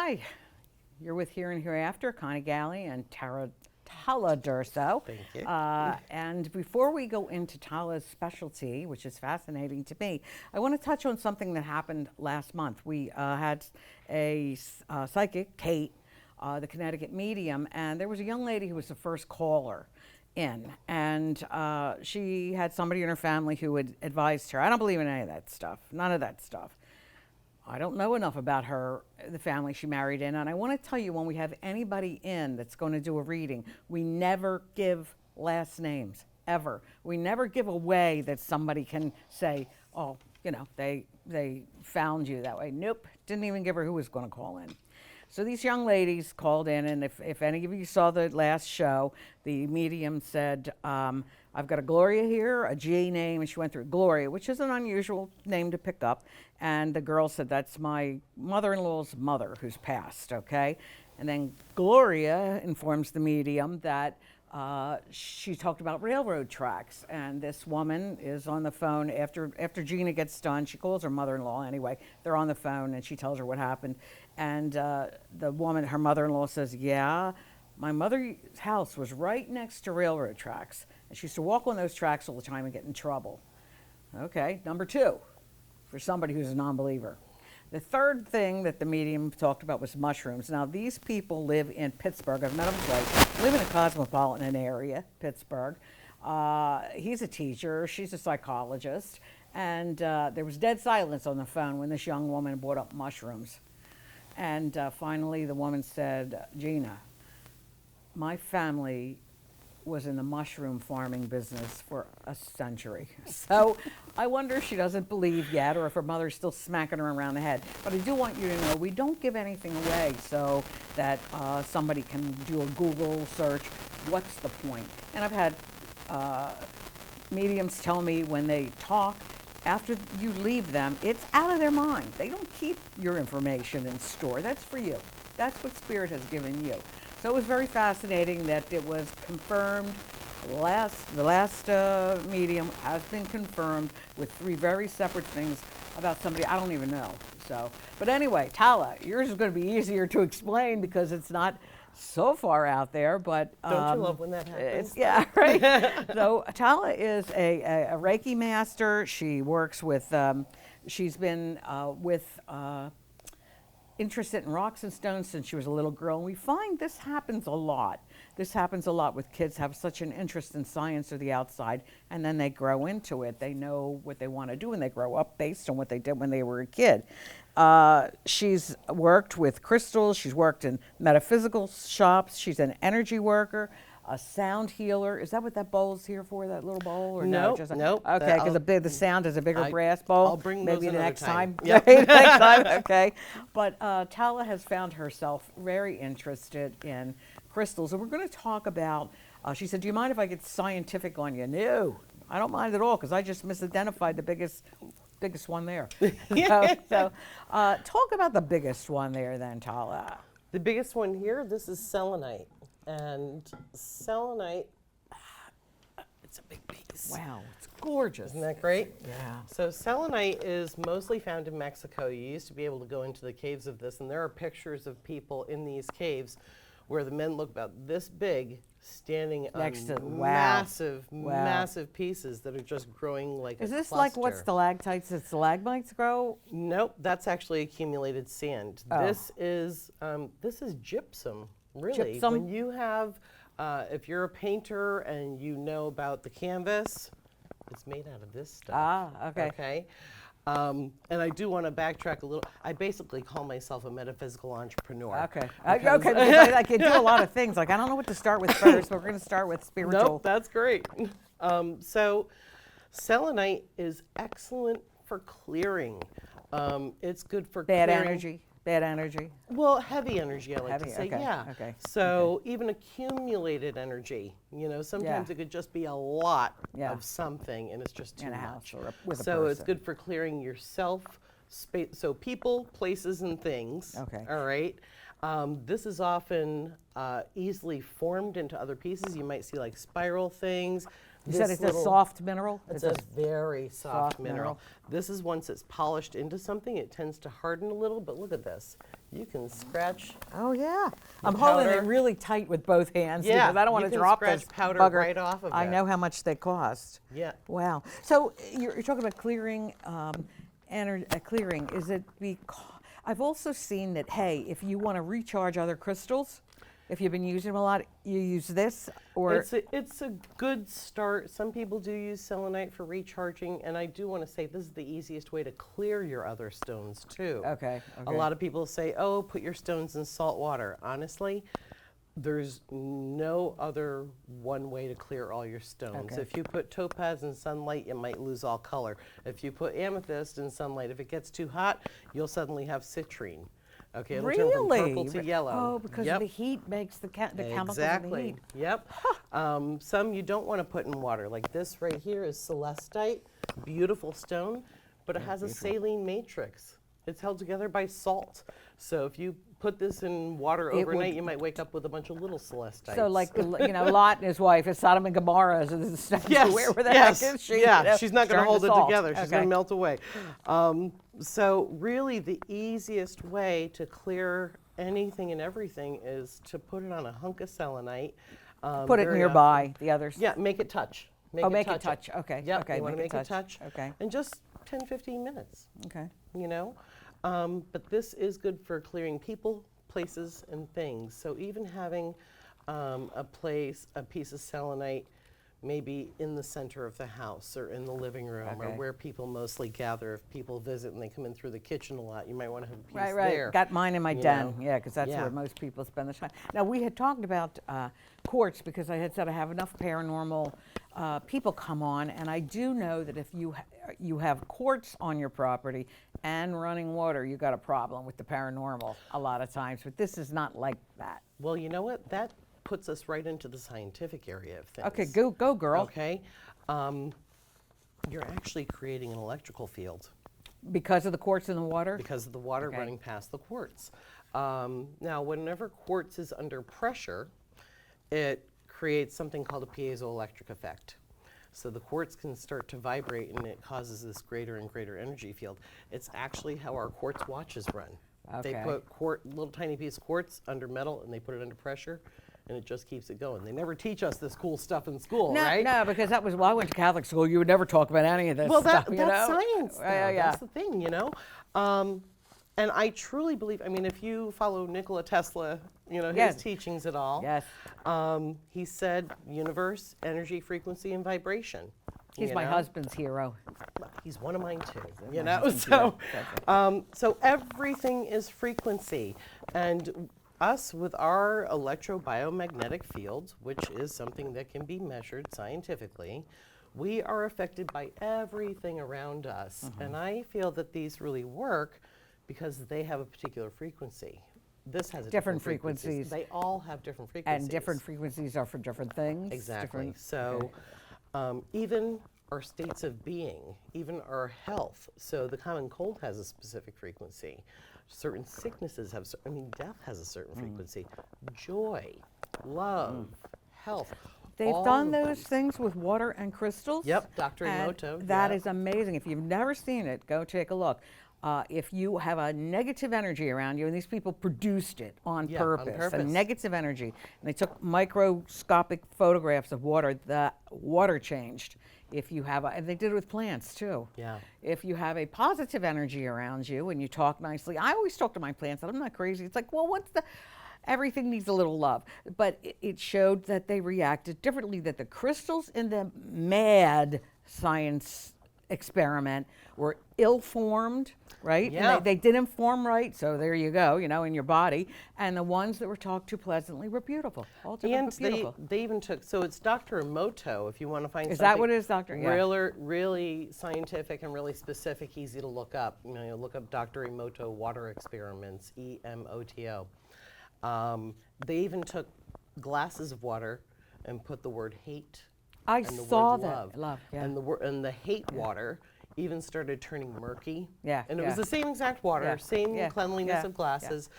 Hi, you're with Here and Hereafter, Connie Galley and Tala Durso. Thank you. And before we go into Tala's specialty, which is fascinating to me, I want to touch on something that happened last month. We had a psychic, Kate, the Connecticut medium, and there was a young lady who was the first caller in, and she had somebody in her family who had advised her. I don't believe in any of that stuff, none of that stuff. I don't know enough about her, the family she married in, and I want to tell you, when we have anybody in that's going to do a reading, we never give last names, ever. We never give away that somebody can say, oh, you know, they found you that way. Nope, didn't even give her who was going to call in. So these young ladies called in, and if any of you saw the last show, the medium said, I've got a Gloria here, a G name, and she went through Gloria, which is an unusual name to pick up. And the girl said, that's my mother-in-law's mother who's passed, okay? And then Gloria informs the medium that she talked about railroad tracks, and this woman is on the phone after Gina gets done. She calls her mother-in-law anyway. They're on the phone, and she tells her what happened. And the woman, her mother-in-law, says, yeah, my mother's house was right next to railroad tracks, and she used to walk on those tracks all the time and get in trouble. Okay, number two, for somebody who's a non-believer. The third thing that the medium talked about was mushrooms. Now, these people live in Pittsburgh. I've met them twice. Live in a cosmopolitan area, Pittsburgh. He's a teacher. She's a psychologist. And there was dead silence on the phone when this young woman brought up mushrooms. And finally, the woman said, Gina, my family was in the mushroom farming business for a century. So I wonder if she doesn't believe yet, or if her mother's still smacking her around the head. But I do want you to know, we don't give anything away so that somebody can do a Google search. What's the point? And I've had mediums tell me when they talk, after you leave them, it's out of their mind. They don't keep your information in store. That's for you. That's what Spirit has given you. So it was very fascinating that it was confirmed. The last medium has been confirmed with 3 very separate things about somebody I don't even know. So, but anyway, Tala, yours is going to be easier to explain because it's not so far out there. But don't you love when that happens? Yeah, right. So Tala is a Reiki master. She works with. She's been interested in rocks and stones since she was a little girl, and we find this happens a lot. This happens a lot with kids have such an interest in science or the outside, and then they grow into it. They know what they want to do when they grow up based on what they did when they were a kid. She's worked with crystals. She's worked in metaphysical shops. She's an energy worker, a sound healer. Is that what that bowl's here for, that little bowl? Or nope, no? Nope. Okay, because the sound is a bigger brass bowl. I'll bring maybe those the next time. Yep. Next time, okay. But Tala has found herself very interested in crystals. And we're going to talk about, she said, do you mind if I get scientific on you? No, I don't mind at all, because I just misidentified the biggest one there. So talk about the biggest one there then, Tala. The biggest one here, this is selenite. And selenite, it's a big piece. Wow, it's gorgeous. Isn't that great? Yeah. So selenite is mostly found in Mexico. You used to be able to go into the caves of this, and there are pictures of people in these caves where the men look about this big, standing next on to massive pieces that are just growing like Is a this cluster. like what stalactites and stalagmites grow? Nope, that's actually accumulated sand. Oh. This is gypsum. Really, Gypsum? when you have, if you're a painter and you know about the canvas, it's made out of this stuff. Ah, okay. Okay. And I do want to backtrack a little. I basically call myself a metaphysical entrepreneur. Okay. Okay, because I can do a lot of things. Like, I don't know what to start with first, but we're going to start with spiritual. Nope, that's great. So selenite is excellent for clearing. It's good for Bad clearing. energy. Bad energy. Well, heavy energy, I like Heavy, to say, okay, yeah. okay, So even accumulated energy, sometimes Yeah. it could just be a lot Yeah. of something, and it's just too In a much. house or with a So it's person. good for clearing yourself, space, so people, places, and things. Okay. All right. This is often easily formed into other pieces. You might see like spiral things. You said it's a soft mineral? It's a very soft soft mineral. mineral. This is once it's polished into something, it tends to harden a little, but look at this. You can scratch. Oh yeah. I'm The holding it powder. really tight with both hands Yeah, because I don't want you to can drop scratch this powder bugger. right off of I it. know how much they cost. Yeah. Wow. So you're talking about clearing, clearing. Is it because I've also seen that? Hey, if you want to recharge other crystals, if you've been using them a lot, you use this or It's a good start. Some people do use selenite for recharging, and I do want to say this is the easiest way to clear your other stones too. okay. A lot of people say, "Oh, put your stones in salt water." Honestly, there's no other one way to clear all your stones. Okay. If you put topaz in sunlight, you might lose all color. If you put amethyst in sunlight, if it gets too hot, you'll suddenly have citrine. Okay, it'll turn from purple to yellow. Oh, because Yep. the heat makes the chemicals in the Exactly. heat. Yep. Some you don't want to put in water. Like this right here is celestite, beautiful stone, but it has a saline matrix. It's held together by salt. So if you put this in water It overnight, would- you might wake up with a bunch of little celestites. So like Lot and his wife is Sodom and Gomorrah. So this is stuff yes, where the yes, heck is she? yeah, You know, she's not going to turned hold it salt. together. She's going Okay. to melt away. So really, the easiest way to clear anything and everything is to put it on a hunk of selenite. Put it very nearby the others. Yeah, make it touch. Make it touch. Okay. Yep, Okay. you want to make it touch. Okay. And just 10, 15 minutes, Okay. you know? But this is good for clearing people, places, and things. So even having a piece of selenite, maybe in the center of the house or in the living room or Okay. where people mostly gather. If people visit and they come in through the kitchen a lot, you might want to have a piece Right. there. Got mine in my you den. know? Yeah, because that's Yeah. where most people spend the time. Now we had talked about quartz because I had said I have enough paranormal people come on, and I do know that if you have quartz on your property and running water, you got a problem with the paranormal a lot of times. But this is not like that. Well, you know what? That puts us right into the scientific area of things. Okay, go, girl. Okay. You're actually creating an electrical field Because of the quartz in the water. because of the water Okay. running past the quartz. Now, whenever quartz is under pressure, it creates something called a piezoelectric effect. So the quartz can start to vibrate and it causes this greater and greater energy field. It's actually how our quartz watches run. They Okay. put little tiny piece of quartz under metal and they put it under pressure and it just keeps it going. They never teach us this cool stuff in school, No, right? no, because that was, well, I went to Catholic school. You would never talk about any of this Well, stuff, that's you know? science. Yeah, though. yeah. That's the thing, you know. And I truly believe. I mean, if you follow Nikola Tesla, you know his Yes. teachings at all. Yes. He said, universe, energy, frequency, and vibration. He's you my know? husband's hero. He's one of mine too. You my know, husband's so hero. so everything is frequency, and us with our electrobiomagnetic fields, which is something that can be measured scientifically, we are affected by everything around us. Mm-hmm. And I feel that these really work because they have a particular frequency. This has a Different frequencies. They all have different frequencies. And different frequencies are for different things. Exactly. different- So even our states of being, even our health. So the common cold has a specific frequency. Certain sicknesses have, death has a certain frequency. Joy, love, health. They've all done of those things with water and crystals. Yep, Dr. and Emoto, That yeah. is amazing. If you've never seen it, go take a look. If you have a negative energy around you, and these people produced it on Yeah, on purpose, a purpose. negative energy, and they took microscopic photographs of water, the water changed. If you have, and they did it with plants too. Yeah. If you have a positive energy around you and you talk nicely, I always talk to my plants, and I'm not crazy. It's like, well, everything needs a little love. But it showed that they reacted differently, that the crystals in the mad science experiment were ill-formed, right? Yeah. And they didn't form right, so there you go, in your body. And the ones that were talked to pleasantly were beautiful. All different, And but beautiful. they even took, so it's Dr. Emoto, if you want to find Is something. that what it is, Doctor? Yeah. Really scientific and really specific, easy to look up. Look up Dr. Emoto water experiments, EMOTO. They even took glasses of water and put the word hate I and the saw word that. love. Yeah. And the hate water even started turning murky. Yeah, And it yeah. was the same exact water, Yeah, same yeah, cleanliness yeah, of glasses.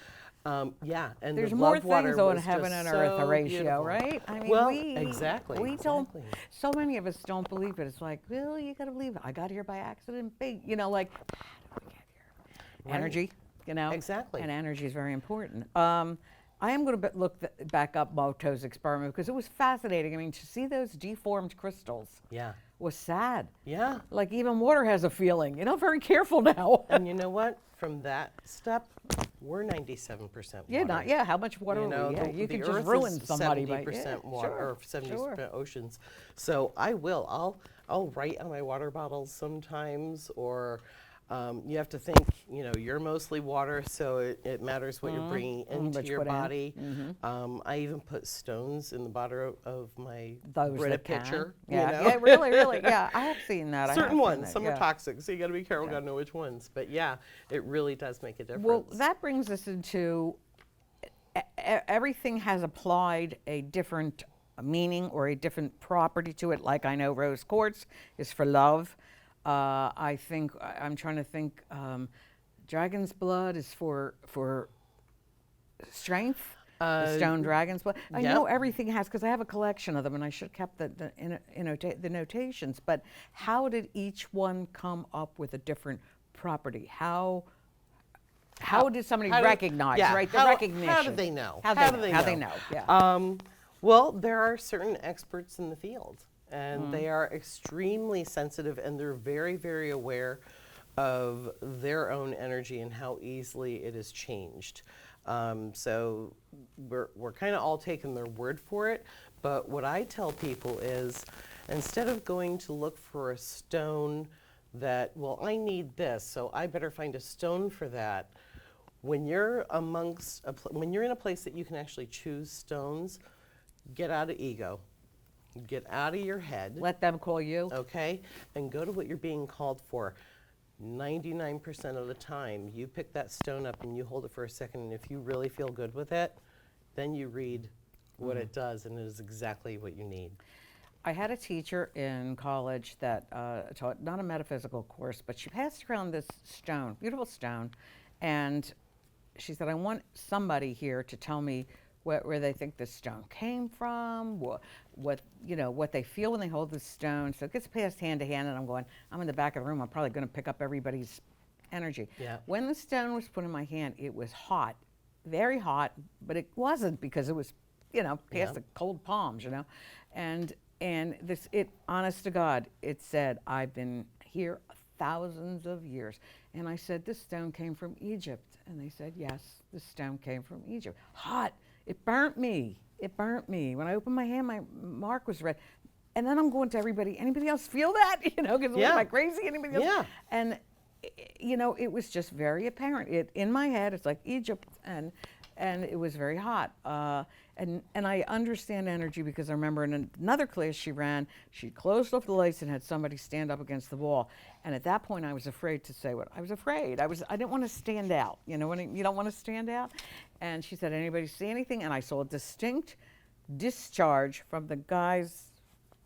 And There's the more love water things on was heaven just and earth, so Horatio, beautiful. right? I mean, well, we exactly. don't. exactly. So many of us don't believe it. It's like, well, you got to believe it. I got here by accident. Like, how did we get here? Right. Energy. you know? Exactly. And energy is very important. I am going to look back up Moto's experiment because it was fascinating. I mean, to see those deformed crystals Yeah. was sad. Yeah. Like even water has a feeling. You know, very careful now. And you know what? From that step, we're 97% water. Yeah, how much water You know, are we? Yeah, the, you the could Earth just ruin is somebody 70% by water, sure, or 70% sure. oceans. So I will. I'll write on my water bottles sometimes, or you have to think, you know, you're mostly water, so it matters what you're bringing into what you your put in. body. I even put stones in the bottom of my Those Brita that can. pitcher. Yeah, you know? yeah, really. Yeah, I have seen that. I have Certain seen ones, that, some yeah. are toxic, so you got to be careful. Got to know which ones. But yeah, it really does make a difference. Well, that brings us into everything has applied a different meaning or a different property to it. Like I know rose quartz is for love. I think I'm trying to think. Dragon's blood is for strength. The stone dragon's blood. I know everything has because I have a collection of them, and I should have kept the notations. But how did each one come up with a different property? How did somebody recognize, right? The recognition. How do they know? How do they know? Yeah. Well, there are certain experts in the field, and they are extremely sensitive, and they're very, very aware of their own energy and how easily it is changed. So we're kind of all taking their word for it. But what I tell people is, instead of going to look for a stone that, well, I need this, so I better find a stone for that. When you're when you're in a place that you can actually choose stones, get out of ego, get out of your head. Let them call you. Okay, and go to what you're being called for. 99% of the time, you pick that stone up and you hold it for a second, and if you really feel good with it, then you read what it does, and it is exactly what you need. I had a teacher in college that taught not a metaphysical course, but she passed around this stone, beautiful stone, and she said, I want somebody here to tell me where they think this stone came from, what they feel when they hold the stone. So it gets passed hand to hand, and I'm in the back of the room. I'm probably going to pick up everybody's energy. Yeah. When the stone was put in my hand, it was hot, very hot, but it wasn't because it was, past the cold palms, and honest to God, it said, I've been here thousands of years. And I said, this stone came from Egypt. And they said, yes, this stone came from Egypt. Hot. It burnt me. It burnt me. When I opened my hand, my mark was red. And then I'm going to everybody, anybody else feel that? Because am I crazy? Anybody else? Yeah. And, it was just very apparent. In my head, it's like Egypt, and it was very hot. And I understand energy because I remember in another class she ran, she closed off the lights and had somebody stand up against the wall. And at that point, I was afraid to say what I was afraid. I didn't want to stand out. When you don't want to stand out. And she said, anybody see anything? And I saw a distinct discharge from the guy's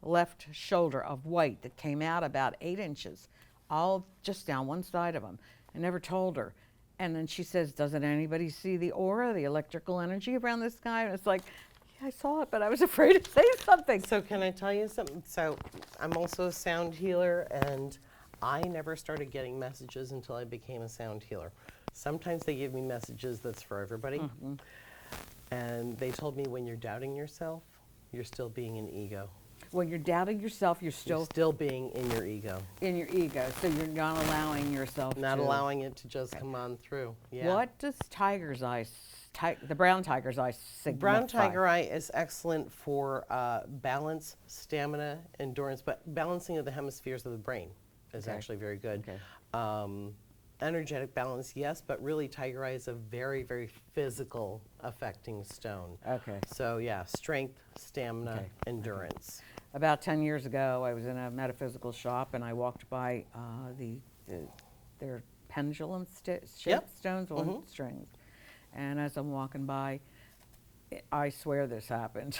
left shoulder of white that came out about 8 inches, all just down one side of him. I never told her. And then she says, doesn't anybody see the aura, the electrical energy around this guy? And it's like, yeah, I saw it, but I was afraid to say something. So can I tell you something? So I'm also a sound healer, and I never started getting messages until I became a sound healer. Sometimes they give me messages that's for everybody. Mm-hmm. And they told me when you're doubting yourself, you're still being in ego. When you're doubting yourself, you're still being in your ego. In your ego. So you're not allowing yourself Not allowing it to just come on through. Yeah. What does tiger's eye, the brown tiger's eye signify? Brown tiger eye is excellent for balance, stamina, endurance, but balancing of the hemispheres of the brain is actually very good. Okay. Energetic balance, yes, but really tiger eye is a very, very physical affecting stone. Okay. So yeah, strength, stamina, endurance. About 10 years ago, I was in a metaphysical shop, and I walked by their pendulum shaped stones on strings. And as I'm walking by, I swear this happened.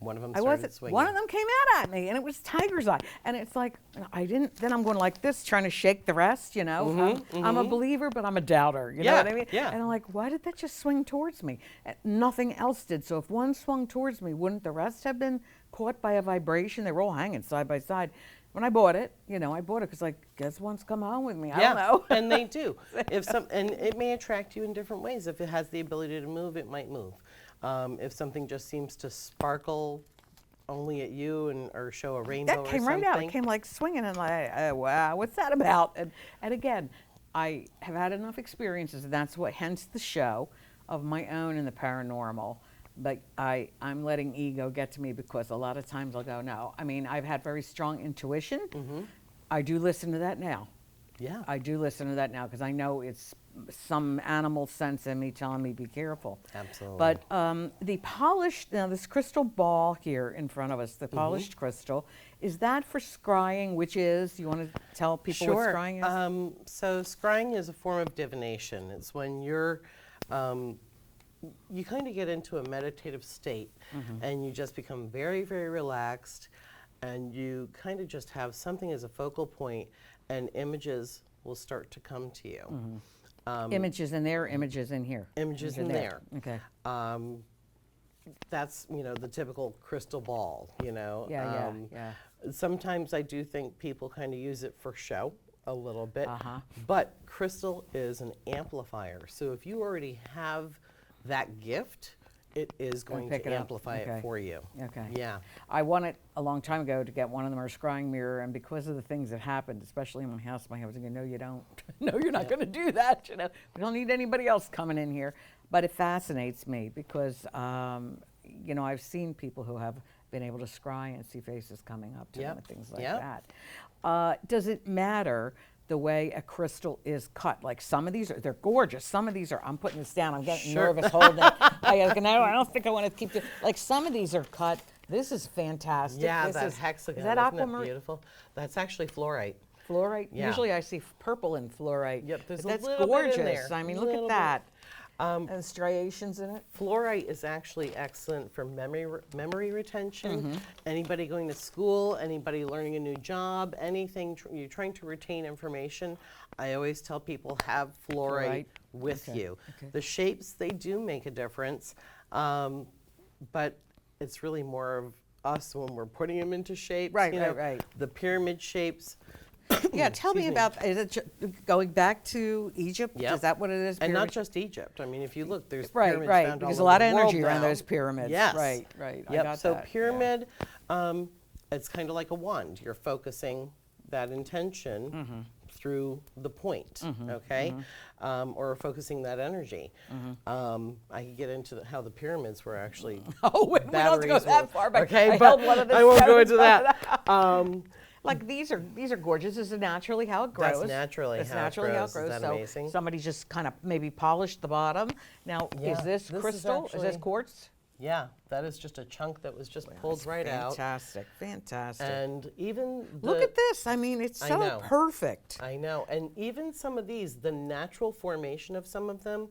One of them started swinging. One of them came out at me, and it was tiger's eye. And it's like, then I'm going like this, trying to shake the rest, I'm a believer, but I'm a doubter, you know what I mean? Yeah. And I'm like, why did that just swing towards me? And nothing else did. So if one swung towards me, wouldn't the rest have been caught by a vibration? They were all hanging side by side. when I bought it, I bought it because like, guess one's come home with me. I Yeah, don't know. and they do. And it may attract you in different ways. If it has the ability to move, it might move. If something just seems to sparkle only at you or show a rainbow That came or right out. It something. came like swinging, and like, wow, what's that about? And again, I have had enough experiences, and that's what, hence the show of my own in the paranormal. But I'm letting ego get to me because a lot of times I'll go, no. I mean, I've had very strong intuition. I do listen to that now. Yeah. I do listen to that now because I know it's some animal sense in me telling me be careful. Absolutely. But the polished, now this crystal ball here in front of us, the polished crystal, is that for scrying, which is, you want to tell people what scrying is? So scrying is a form of divination. It's when you're, you kind of get into a meditative state and you just become very, very relaxed, and you kind of just have something as a focal point, and images will start to come to you. Images in there, images in here. Images in there. Okay. That's, the typical crystal ball, Yeah. Sometimes I do think people kind of use it for show a little bit, but crystal is an amplifier. So if you already have that gift, it is going pick to it up. amplify Okay. it for you. Okay. Yeah. I wanted a long time ago to get one of them, or scrying mirror, and because of the things that happened, especially in my house, my husband goes, no, you don't. No, you're not going to do that. We don't need anybody else coming in here. But it fascinates me because, I've seen people who have been able to scry and see faces coming up to them and things like that. Does it matter the way a crystal is cut? Like some of these they're gorgeous. Some of these I'm putting this down. I'm getting nervous holding it. I don't think I want to keep it. Like some of these are cut. This is fantastic. Yeah, this that is, hexagon. Is that isn't aquamarine? that beautiful? That's actually fluorite. Fluorite? Yeah. Usually I see purple in fluorite. Yep, there's but that's a little gorgeous. bit in there. I mean, look at Little that. And striations in it. Fluorite is actually excellent for memory retention. Anybody going to school, anybody learning a new job, anything you're trying to retain information, I always tell people have fluorite with you. Okay. The shapes, they do make a difference, but it's really more of us when we're putting them into shapes. Right. The pyramid shapes. Yeah, tell me about, is it going back to Egypt? Yep. Is that what it is? And not Pyramid? just Egypt. I mean, if you look, there's Right, pyramids right. found all There's a over lot the of world energy around now. those pyramids. Yes. Right. I Yep. got So that. pyramid, it's kind of like a wand. You're focusing that intention through the point, okay? Or focusing that energy. I could get into how the pyramids were actually Oh, we don't have to go batteries that were- far, but okay, I but held one of the I won't go stones into that. Like these are gorgeous. This is naturally how it grows. That's naturally That's how it naturally grows. how it Isn't grows. that So amazing? somebody just kind of maybe polished the bottom. Now, Yeah, is this this is crystal? Is this actually- quartz? Yeah, that is just a chunk that was just pulled right out. Fantastic. And even Look at this. I mean, it's I so know. perfect. I know, and even some of these, the natural formation of some of them,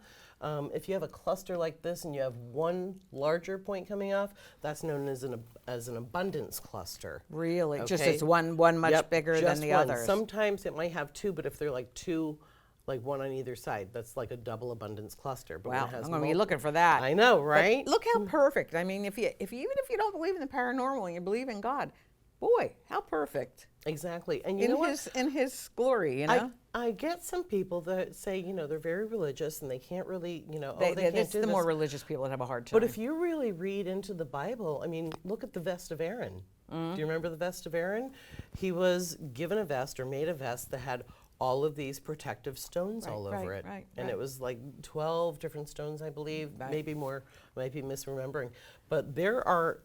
if you have a cluster like this and you have one larger point coming off, that's known as an abundance cluster. Really, just Okay. it's one much Yep, bigger than just the one. others. Sometimes it might have two, but if they're like two, like one on either side, that's like a double abundance cluster. But when Wow, it has I'm going to be multiple- looking for that. I know, But right? look how perfect. I mean, even if you don't believe in the paranormal and you believe in God, boy, how perfect. Exactly, and you know what? In his glory, you know. I get some people that say, they're very religious and they can't really, they can't It's do the this. more religious people that have a hard time. But if you really read into the Bible, I mean, look at the vest of Aaron. Do you remember the vest of Aaron? He was given a vest or made a vest that had all of these protective stones all over it. And it was like 12 different stones, I believe, maybe more, might be misremembering. But there are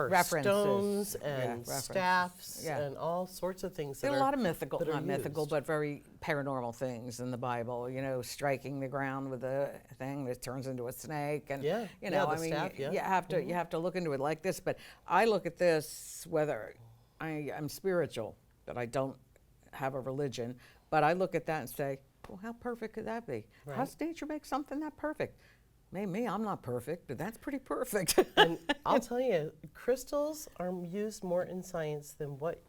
References. stones Yeah, and references. staffs Yeah. and all sorts of things There that are a lot of mythical, that are not mythical, used. but very paranormal things in the Bible. Striking the ground with a thing that turns into a snake, and Yeah, I the mean, staff, yeah. you have to look into it like this. But I look at this whether I'm spiritual, but I don't have a religion. But I look at that and say, well, how perfect could that be? Right. How does nature make something that perfect? Maybe I'm not perfect, but that's pretty perfect. And I'll tell you, crystals are used more in science than what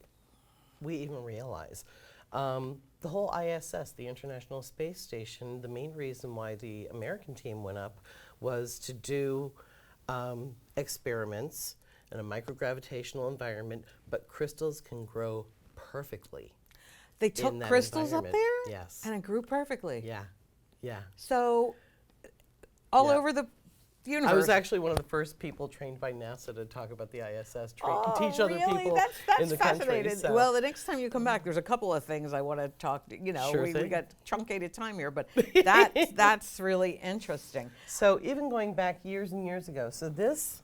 we even realize. The whole ISS, the International Space Station, the main reason why the American team went up was to do experiments in a microgravitational environment, but crystals can grow perfectly. They took that crystals up environment. there? Yes. And it grew perfectly. Yeah, yeah. So all Yeah. over the universe. I was actually one of the first people trained by NASA to talk about the ISS, teach other really? people That's in the country. fascinating. So. Well, the next time you come back, there's a couple of things I want to talk to. Sure We thing. got truncated time here, but that's really interesting. So even going back years and years ago, so this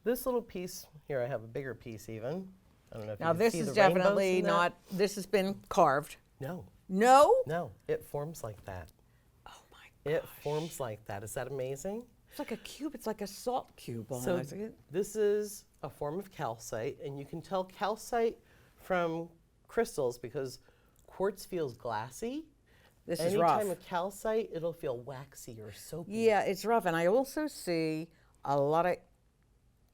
little piece here, I have a bigger piece even. I don't know if Now you can this see is the rainbows definitely in that. not. This has been carved. No, No. no, it forms like that. Oh my God. It forms like that. Is that amazing? It's like a cube. It's like a salt cube So almost. this is a form of calcite, and you can tell calcite from crystals because quartz feels glassy. This is rough. Anytime a calcite, it'll feel waxy or soapy. Yeah, it's rough, and I also see a lot of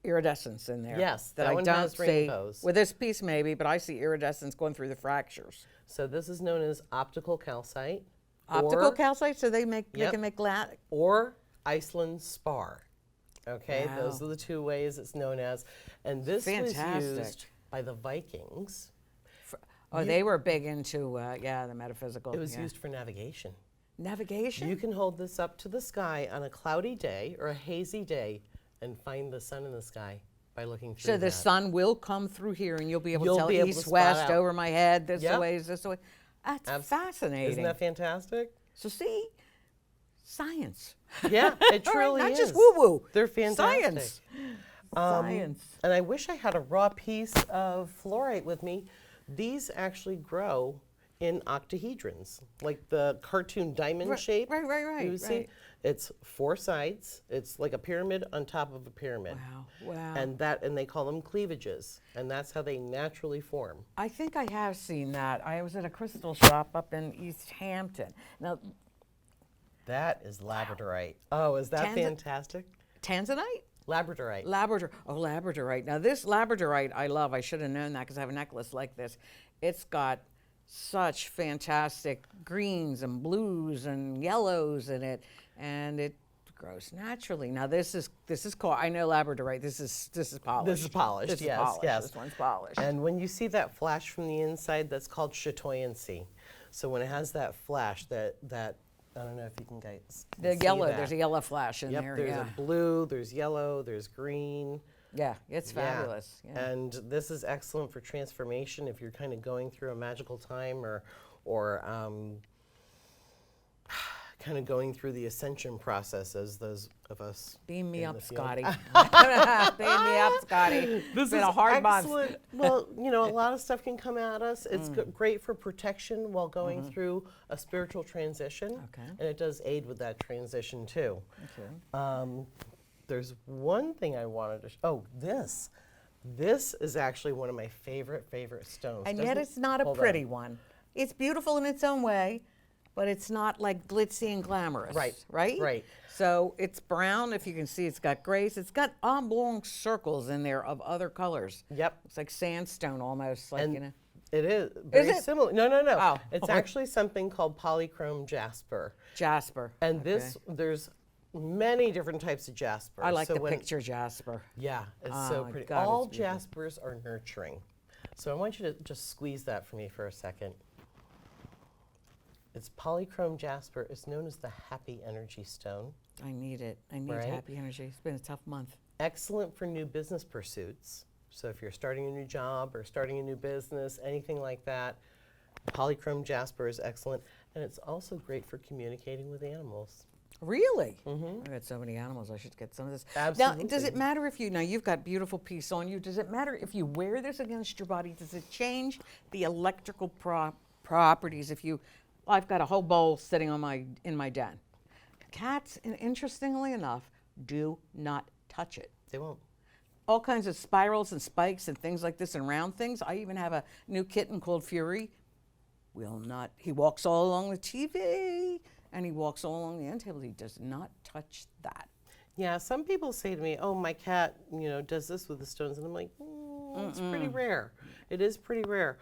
iridescence in there. Yes, that that I one don't has see rainbows. with this piece maybe, but I see iridescence going through the fractures. So this is known as optical calcite. Optical or, calcite, so they Yep. can make glass. or Iceland spar. Okay, Wow. those are the two ways it's known as. And this was Fantastic. used by the Vikings. Oh, they were big into the metaphysical. It was yeah. used for navigation. Navigation. You can hold this up to the sky on a cloudy day or a hazy day and find the sun in the sky by looking through So the that. sun will come through here, and you'll be able You'll to tell be able to east, spot west, out. over my head, this Yep. way, is this way. That's fascinating. Isn't that fantastic? So see, science. Yeah, it All right, truly not is. just woo-woo. They're fantastic. Science. Science. And I wish I had a raw piece of fluorite with me. These actually grow in octahedrons, like the cartoon diamond shape. Right. You see? It's 4 sides. It's like a pyramid on top of a pyramid. Wow. And they call them cleavages, and that's how they naturally form. I think I have seen that. I was at a crystal shop up in East Hampton. Now, That is labradorite. Oh, is that fantastic? Tanzanite? Labradorite. Labradorite. Now this labradorite I love. I should have known that because I have a necklace like this. It's got such fantastic greens and blues and yellows in it, and it grows naturally. Now this is called, I know labradorite. This is polished. This is polished, This is yes, polished. yes. This one's polished. And when you see that flash from the inside, that's called chatoyancy. So when it has that flash, that I don't know if you can guys The see yellow, that. there's a yellow flash in Yep, there. there's Yeah. a blue, there's yellow, there's green. Yeah, it's Yeah. fabulous. Yeah. And this is excellent for transformation if you're kind of going through a magical time or kind of going through the ascension process as those of us. Beam me in up, the field. Scotty. Beam me up, Scotty. This Been is a hard excellent. month. Well, a lot of stuff can come at us. It's great for protection while going through a spiritual transition. Okay. And it does aid with that transition too. Okay. There's one thing I wanted to this. This is actually one of my favorite stones. And yet it's not a Hold on. pretty one. It's beautiful in its own way, but it's not like glitzy and glamorous. Right, Right? right. So it's brown, if you can see, it's got grays. It's got oblong circles in there of other colors. Yep. It's like sandstone almost, like, And it is very it? similar. No. Oh. It's actually something called polychrome jasper. Jasper. And Okay. there's many different types of jasper. I like So the picture jasper. Yeah, it's Oh so my pretty. God, All it's beautiful. jaspers are nurturing. So I want you to just squeeze that for me for a second. It's polychrome jasper. It's known as the happy energy stone. I need it. I need Right. happy energy. It's been a tough month. Excellent for new business pursuits. So if you're starting a new job or starting a new business, anything like that, polychrome jasper is excellent. And it's also great for communicating with animals. Really? I've got so many animals. I should get some of this. Now, does Absolutely. it matter if you've got beautiful piece on you. Does it matter if you wear this against your body? Does it change the electrical properties if you, I've got a whole bowl sitting in my den. Cats, and interestingly enough, do not touch it. They won't. All kinds of spirals and spikes and things like this and round things. I even have a new kitten called Fury. Will not, he walks all along the TV and he walks all along the end table. He does not touch that. Yeah, some people say to me, "Oh, my cat, does this with the stones," and I'm like, "It's pretty rare. It is pretty rare."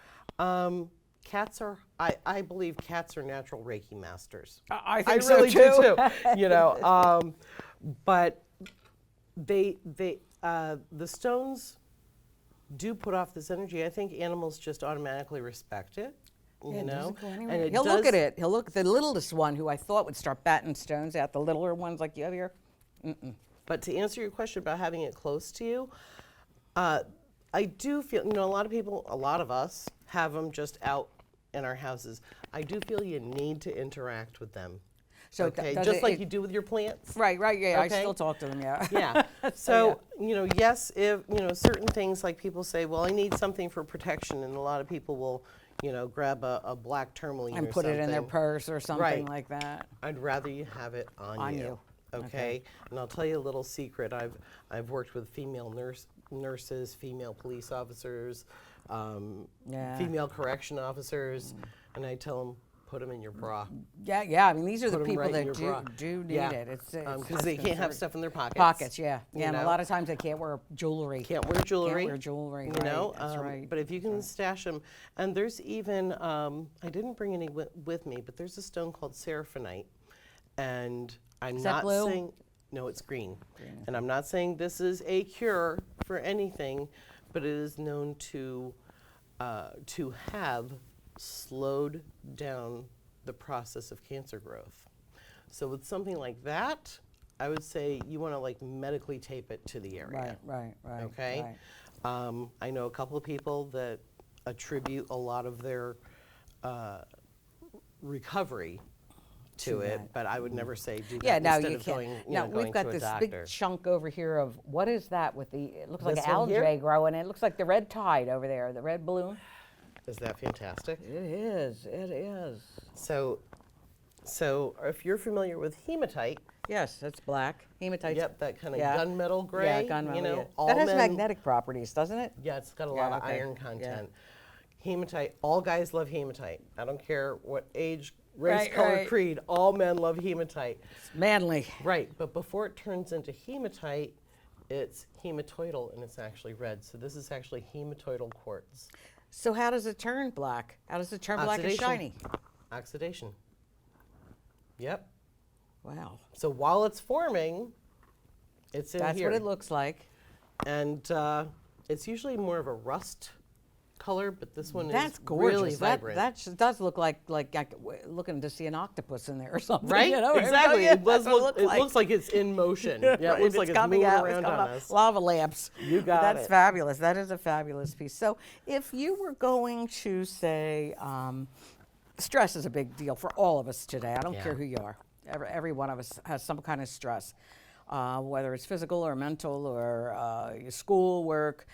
Cats are, I believe, cats are natural Reiki masters. I I think so really too. do too. But the stones do put off this energy. I think animals just automatically respect it. Yeah, You it know, doesn't go anywhere. and it He'll look does- at it. He'll look at the littlest one, who I thought would start batting stones at, the littler ones like you have here. But to answer your question about having it close to you, I do feel, a lot of people, a lot of us have them just out in our houses. I do feel you need to interact with them. So okay, does just it- like it- you do with your plants. Right, yeah, I Okay. still talk to them, yeah. Yeah. So, yes, if, certain things like people say, well, I need something for protection, and a lot of people will, grab a black tourmaline And or put something. it in their purse or something Right. like that. I'd rather you have it on you. Okay. Okay? And I'll tell you a little secret. I've worked with female nurses, female police officers, Yeah. female correction officers, and I tell them, put them in your bra. Yeah, I mean, these are the Put 'em people right in that your bra. do need Yeah. it. It's Because they can't have stuff in their pockets. Pockets, yeah. you Yeah, and a know? lot of times they can't wear jewelry. Can't wear jewelry. Can't wear jewelry, You right, know, that's right. But if you can stash them, and there's even, I didn't bring any with me, but there's a stone called seraphinite, and I'm Is that not blue? saying, no, it's green. And I'm not saying this is a cure for anything, but it is known to have slowed down the process of cancer growth. So with something like that, I would say you want to like medically tape it to the area. Right. Okay. right. I know a couple of people that attribute a lot of their recovery to it, that. but I would never say do that Yeah, no, instead you of can't. going, Now, going we've got to a this doctor. big chunk over here of, what is that with the, it looks like This one algae here? growing. It looks like the red tide over there, the red balloon. Is that fantastic? It is. So if you're familiar with hematite, Yes, that's black. Hematite. yep, that kind of Yeah. gunmetal gray. Yeah, gunmetal. You know, yeah. all That has men, magnetic properties, doesn't it? Yeah, it's got a Yeah, lot of okay. iron Yeah. content. Hematite, all guys love hematite. I don't care what age, race, Right, color, right. creed, all men love hematite. Manly. Right, but before it turns into hematite, it's hematoidal and it's actually red. So this is actually hematoidal quartz. So how does it turn black? How does it turn black and Oxidation. shiny? Oxidation. Yep. Wow. So while it's forming, it's in That's here. what it looks like. And it's usually more of a rust color, but this one That's is gorgeous. really vibrant. That does look like looking to see an octopus in there or something. Right? You know? Exactly. Yeah, It, does that's what look, it looks like it's in motion. Yeah, Right, it looks like it's coming moving out, around coming on out. us. Lava lamps. You got That's it. fabulous. That is a fabulous piece. So if you were going to say, stress is a big deal for all of us today. I don't Yeah. care who you are. Every one of us has some kind of stress, whether it's physical or mental or your school work.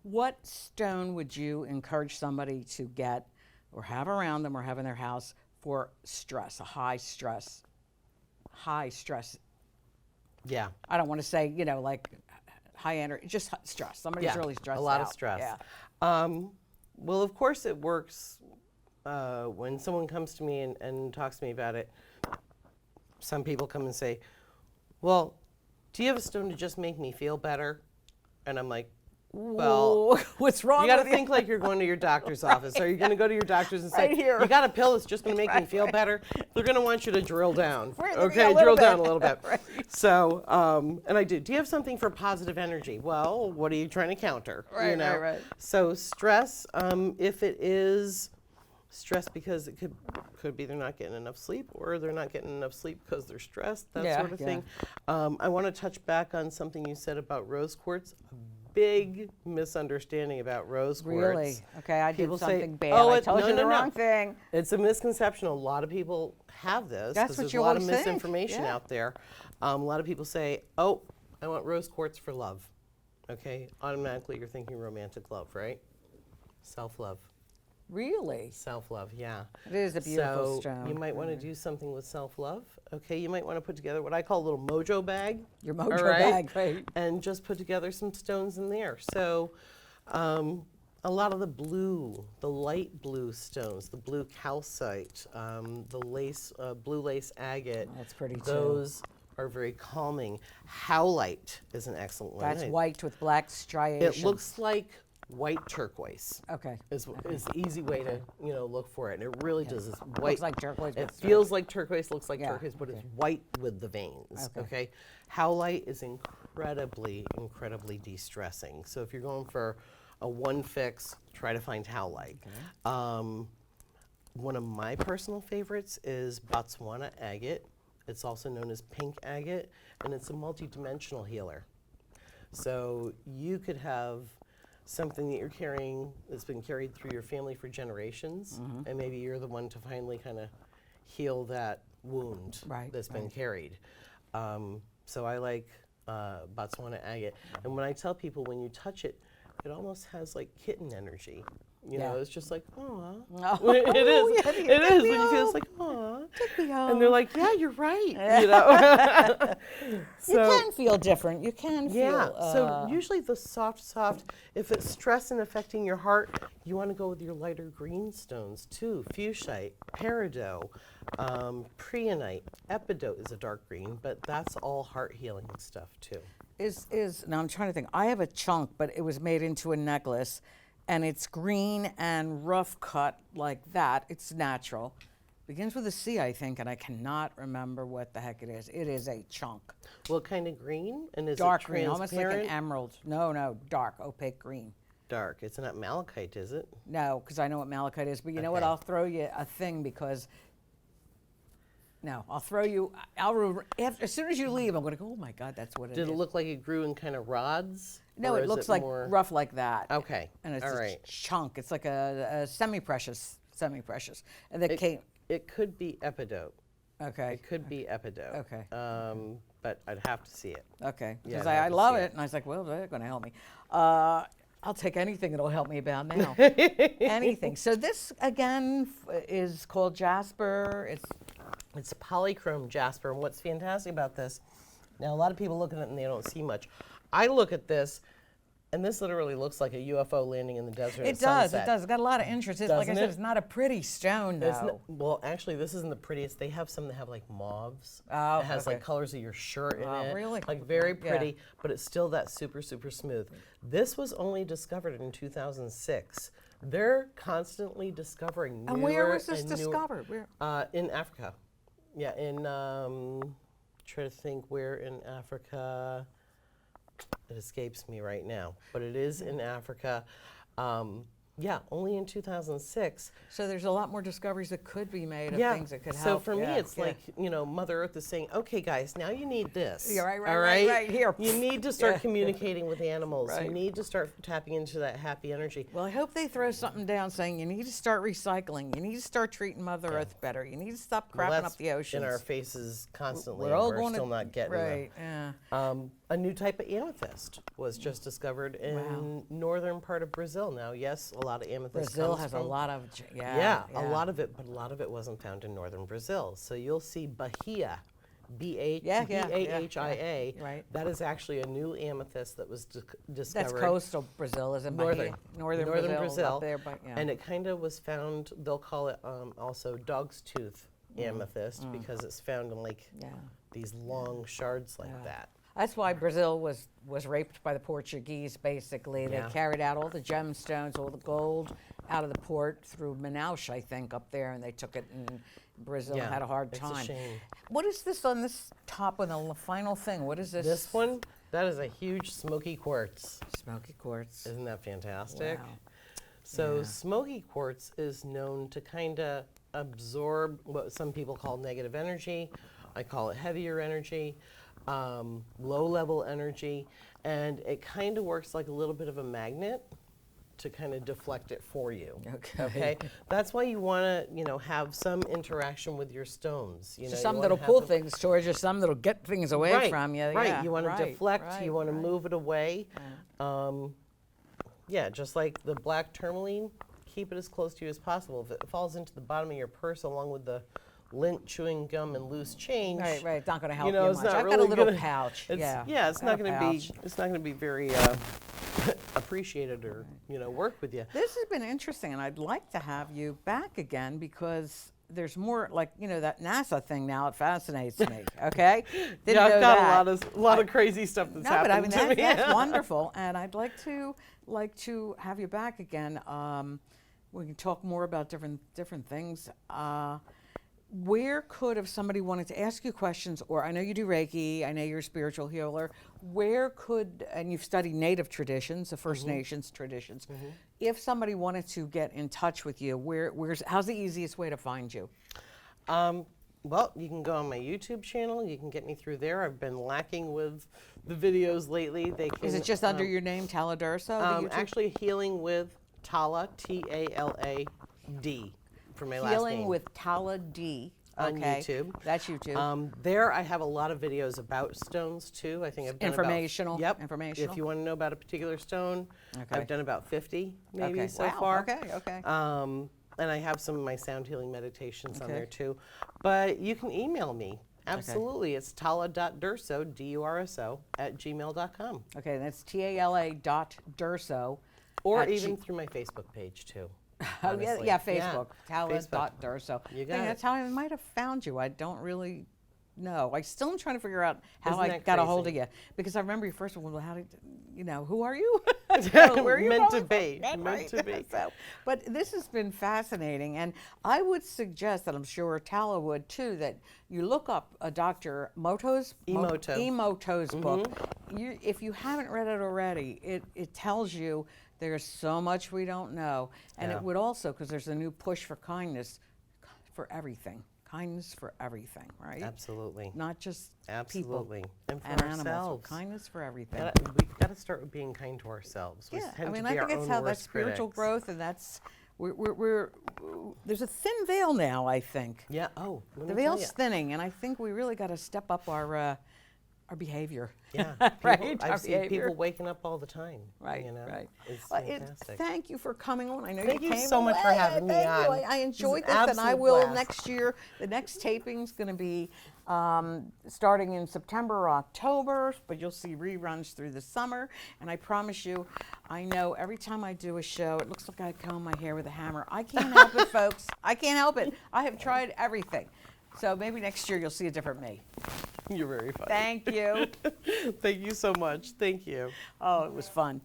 What stone would you encourage somebody to get or have around them or have in their house for stress, a high stress? Yeah. I don't want to say, like high energy, just stress. Somebody's Yeah, really stressed a lot out. of stress. Yeah. Well, of course it works when someone comes to me and talks to me about it. Some people come and say, well, do you have a stone to just make me feel better? And I'm like, well, Whoa, what's wrong you got to with think like you're going to your doctor's office. Are you going to go to your doctor's and say, Right here. you got a pill that's just going to make me feel better? They're going to want you to drill down. Right, Okay, yeah, a little drill down a bit. little bit. Right. So, and I do. Do you have something for positive energy? Well, what are you trying to counter? Right, right. So stress, if it is stress because it could be they're not getting enough sleep, or they're not getting enough sleep because they're stressed, that Yeah, sort of yeah. thing. I want to touch back on something you said about rose quartz. A big misunderstanding about rose quartz. Really? Okay, I did People say, something bad. "Oh, I it- told no, you no, the no." wrong thing. It's a misconception. A lot of people have this. That's 'cause what there's you a lot of always think, misinformation yeah. out there. A lot of people say, oh, I want rose quartz for love. Okay, automatically you're thinking romantic love, right? Self-love. Really? Self-love, yeah. It is a beautiful So stone. you might want to do something with self-love. Okay, you might want to put together what I call a little mojo bag. Your all mojo right? bag, right? And just put together some stones in there. So a lot of the light blue stones, the blue calcite, the lace, blue lace agate. That's pretty too. Those are very calming. Howlite is an excellent one. That's white with black striations. It looks like white turquoise. Okay. Is the easy way to look for it, and it really does. It's white. Looks like turquoise. It but feels like turquoise, looks like Yeah, turquoise, but okay. it's white with the veins. Okay. Okay. Howlite is incredibly de-stressing. So if you're going for a one fix, try to find how-like. One of my personal favorites is Botswana agate. It's also known as pink agate, and it's a multi-dimensional healer. So you could have something that you're carrying that's been carried through your family for generations, and maybe you're the one to finally kind of heal that wound that's been carried. So I like Botswana agate. And when I tell people, when you touch it, it almost has like kitten energy. You know, it's just like, aw. It is. Yeah, It is. When you feel it's like, aw. And they're like, yeah, you're right. You know. You can feel different. You can feel. Yeah. So usually the soft, if it's stress and affecting your heart, you want to go with your lighter green stones too. Fuchsite, peridot, preonite, epidote is a dark green, but that's all heart healing stuff too. Now I'm trying to think. I have a chunk, but it was made into a necklace, and it's green and rough cut like that. It's natural. Begins with a C, I think, and I cannot remember what the heck it is. It is a chunk. What kind of green? And is Dark it green, almost like an transparent? emerald. No, dark, opaque green. Dark. It's not malachite, is it? No, because I know what malachite is. But you know what? Okay. I'll throw you a thing because. No, I'll throw you. As soon as you leave, I'm going to go, oh my God, that's what it is. Did it look like it grew in kind of rods? No, Or it is looks like more... rough like that. Okay. And it's all a right. chunk. It's like a semi-precious. And the cake. It could be epidote. Okay. It could be epidote. Okay. But I'd have to see it. Okay. Yeah, Because I'd have I to love see it. And I was like, well, they're going to help me. I'll take anything that'll help me about now. Anything. So this, again, is called Jasper. It's polychrome jasper, and what's fantastic about this, now a lot of people look at it and they don't see much. I look at this, and this literally looks like a UFO landing in the desert at It sunset. does. It's got a lot of interest. Like I Doesn't said, it? it's not a pretty stone, though. Well, actually, this isn't the prettiest. They have some that have like mauves. Oh, it has okay. like colors of your shirt in it. Really? Like very Yeah. pretty, but it's still that super smooth. This was only discovered in 2006. They're constantly discovering newer And where was this and newer- discovered? Where? In Africa. Yeah, try to think where in Africa. It escapes me right now, but it is in Africa. Yeah, only in 2006. So there's a lot more discoveries that could be made of Yeah. things that could So help. for me, it's like, Mother Earth is saying, okay, guys, now you need this. Yeah, right, all right, here. You need to start Yeah. communicating with animals. Right. You need to start tapping into that happy energy. Well, I hope they throw something down saying you need to start recycling. You need to start treating Mother Earth better. You need to stop Well, crapping that's up the oceans. in our faces constantly. We're all and going still not getting right. Yeah. A new type of amethyst was just discovered in northern part of Brazil. Now, yes, a lot of amethyst Brazil comes has from, a lot of a lot of it, but a lot of it wasn't found in northern Brazil. So you'll see Bahia, B-A-H-I-A. Right. That is actually a new amethyst that was discovered. That's coastal Brazil, isn't Northern. Northern Brazil. Up there, but, yeah. And it kind of was found, they'll call it also dog's tooth amethyst because it's found in like these long shards like that. That's why Brazil was raped by the Portuguese, basically. They Yeah. carried out all the gemstones, all the gold out of the port through Manaus, I think, up there, and they took it, and Brazil Yeah, had a hard it's a time. shame. What is this on this top on the final thing? What is this? This one, that is a huge smoky quartz. Smoky quartz. Isn't that fantastic? Wow. So smoky quartz is known to kind of absorb what some people call negative energy. I call it heavier energy, low-level energy, and it kind of works like a little bit of a magnet to kind of deflect it for you. Okay. That's why you want to, have some interaction with your stones. So some that'll pull things towards you, some that'll get things away from you. Right. Yeah, You want to deflect. right, You want to right. move it away. Just like the black tourmaline, keep it as close to you as possible. If it falls into the bottom of your purse along with the lint, chewing gum, and loose change, Right. It's not going to help you it's much. not I've really got a little gonna- pouch. It's I've not got a going to pouch. be. It's not going to be very appreciated or work with you. This has been interesting, and I'd like to have you back again because there's more, like, that NASA thing now. It fascinates me, okay? Didn't I've know got that. a lot of crazy stuff that's No, but happened I mean, to me. that's wonderful, and I'd like to have you back again. We can talk more about different things. where could, if somebody wanted to ask you questions, or I know you do Reiki, I know you're a spiritual healer, where could, and you've studied Native traditions, the First Nations traditions, if somebody wanted to get in touch with you, how's the easiest way to find you? Well, you can go on my YouTube channel. You can get me through there. I've been lacking with the videos lately. Is it just under your name, Tala Durso? Actually, Healing with Tala, T-A-L-A-D, for my last Healing name. with Tala D. On Okay. YouTube. That's YouTube. There I have a lot of videos about stones too. I think I've done Informational. About, Informational. If you want to know about a particular stone, Okay. I've done about 50 maybe Okay. so Wow. far. Okay. And I have some of my sound healing meditations on Okay. there too. But you can email me. Absolutely. It's tala.durso, D-U-R-S-O, @gmail.com. Okay, that's TALA.Durso. Or even through my Facebook page too. Oh, honestly. yeah, Facebook. Facebook. Tala.Durso. You got it. That's how I might have found you. I don't really know. I still am trying to figure out how Isn't I that got a hold of crazy? you. Because I remember you first of all, how did, who are you? Where are you Meant to calling be. from? Meant to be. So, but this has been fascinating. And I would suggest that I'm sure Tala would too, that you look up Dr. Emoto's book. If you haven't read it already, it tells you there's so much we don't know. And it would also, because there's a new push for kindness for everything. Kindness for everything, right? Absolutely. Not just Absolutely. people And for animals. ourselves. Kindness for everything. We've got to start with being kind to ourselves. We Yeah, tend I mean, to I be think our it's own how that worst spiritual critics. growth, and that's there's a thin veil now. I think Yeah. Oh, let the me tell veil's ya. thinning, and I think we really got to step up our behavior. Yeah. Right, People, our I've seen behavior. people waking up all the time. Right, You know? right. It's Well, fantastic. thank you for coming on. I know Thank you you came so much for away. having me Thank you. on. I enjoyed It was this, an and I absolute will blast. next year. The next taping's going to be starting in September or October, but you'll see reruns through the summer. And I promise you, I know every time I do a show, it looks like I comb my hair with a hammer. I can't help it, folks. I can't help it. I have tried everything. So maybe next year you'll see a different me. You're very funny. Thank you. Thank you so much. Thank you. Oh, it was fun.